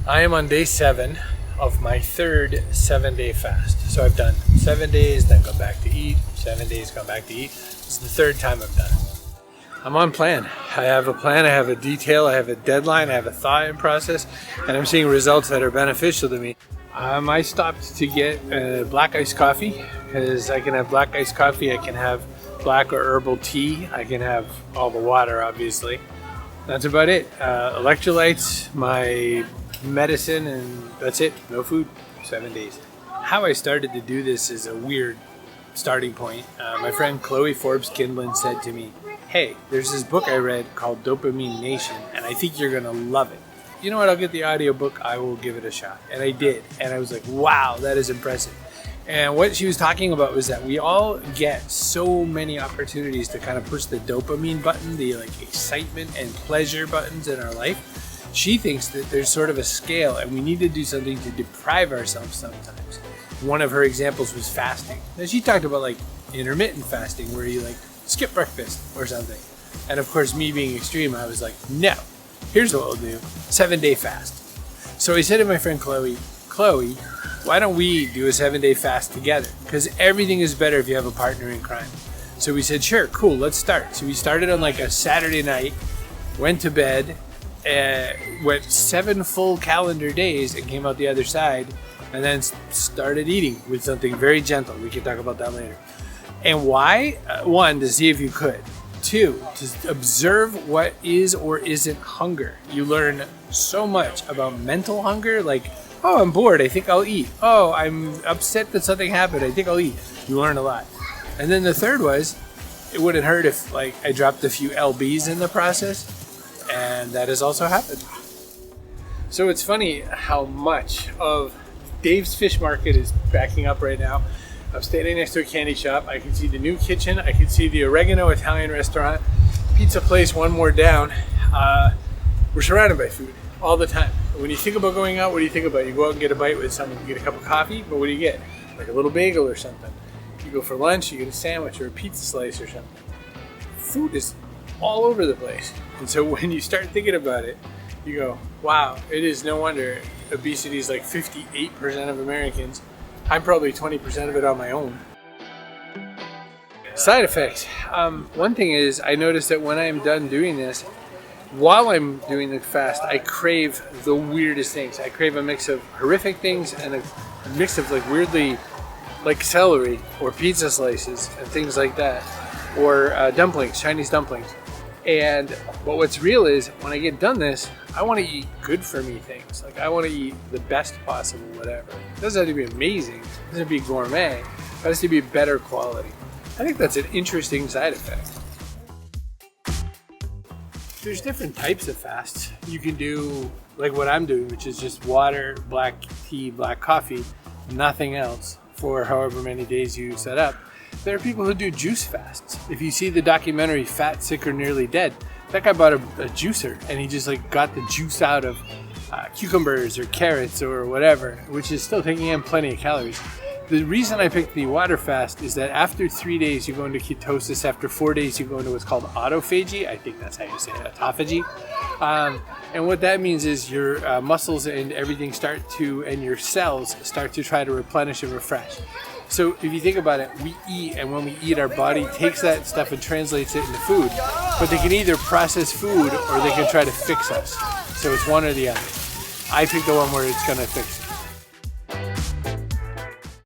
I am on day 7 of my third 7-day fast. So I've done 7 days, then gone back to eat, 7 days, gone back to eat. This is the third time I've done it. I'm on plan. I have a plan, I have a detail, I have a deadline, I have a thought process, and I'm seeing results that are beneficial to me. I stopped to get black iced coffee because I can have black iced coffee, I can have black or herbal tea, I can have all the water, obviously. That's about it. Electrolytes, my medicine, and that's it. No food, 7 days. How I started to do this is a weird starting point. My friend Chloe Forbes Kindlin said to me, hey, there's this book I read called Dopamine Nation, and I think you're going to love it. You know what, I'll get the audiobook, I will give it a shot. And I did, and I was like, wow, that is impressive. And what she was talking about was that we all get so many opportunities to kind of push the dopamine button, the like excitement and pleasure buttons in our life. She thinks that there's sort of a scale and we need to do something to deprive ourselves sometimes. One of her examples was fasting. And she talked about like intermittent fasting where you like skip breakfast or something. And of course, me being extreme, I was like, no, here's what we'll do, 7-day fast. So I said to my friend Chloe, why don't we do a 7-day fast together? Because everything is better if you have a partner in crime. So we said, sure, cool, let's start. So we started on like a Saturday night, went to bed, went 7 full calendar days and came out the other side, and then started eating with something very gentle. We can talk about that later. And why? 1, to see if you could. 2, to observe what is or isn't hunger. You learn so much about mental hunger, like, oh, I'm bored, I think I'll eat. Oh, I'm upset that something happened, I think I'll eat. You learn a lot. And then the third was, it wouldn't hurt if like I dropped a few LBs in the process, and that has also happened. So it's funny how much of Dave's Fish Market is backing up right now. I'm standing next to a candy shop. I can see the new kitchen. I can see the Oregano Italian restaurant, pizza place one more down. We're surrounded by food all the time. When you think about going out, what do you think about? You go out and get a bite with someone, you get a cup of coffee, but what do you get? Like a little bagel or something. You go for lunch, you get a sandwich or a pizza slice or something. Food is all over the place. And so when you start thinking about it, you go, wow, it is no wonder obesity is like 58% of Americans. I'm probably 20% of it on my own. Side effects. One thing is, I noticed that when I'm done doing this, while I'm doing the fast, I crave the weirdest things. I crave a mix of horrific things and a mix of like weirdly, like celery or pizza slices and things like that, or dumplings, Chinese dumplings. But what's real is, when I get done this, I want to eat good for me things. Like I want to eat the best possible whatever. It doesn't have to be amazing. It doesn't have to be gourmet. It has to be better quality. I think that's an interesting side effect. There's different types of fasts. You can do like what I'm doing, which is just water, black tea, black coffee, nothing else for however many days you set up. There are people who do juice fasts. If you see the documentary Fat, Sick, or Nearly Dead, that guy bought a juicer and he just like got the juice out of cucumbers or carrots or whatever, which is still taking in plenty of calories. The reason I picked the water fast is that after 3 days you go into ketosis, after 4 days you go into what's called autophagy. I think that's how you say it, autophagy. And what that means is your muscles and everything and your cells start to try to replenish and refresh. So if you think about it, we eat, and when we eat, our body takes that stuff and translates it into food. But they can either process food or they can try to fix us. So it's one or the other. I picked the one where it's going to fix us.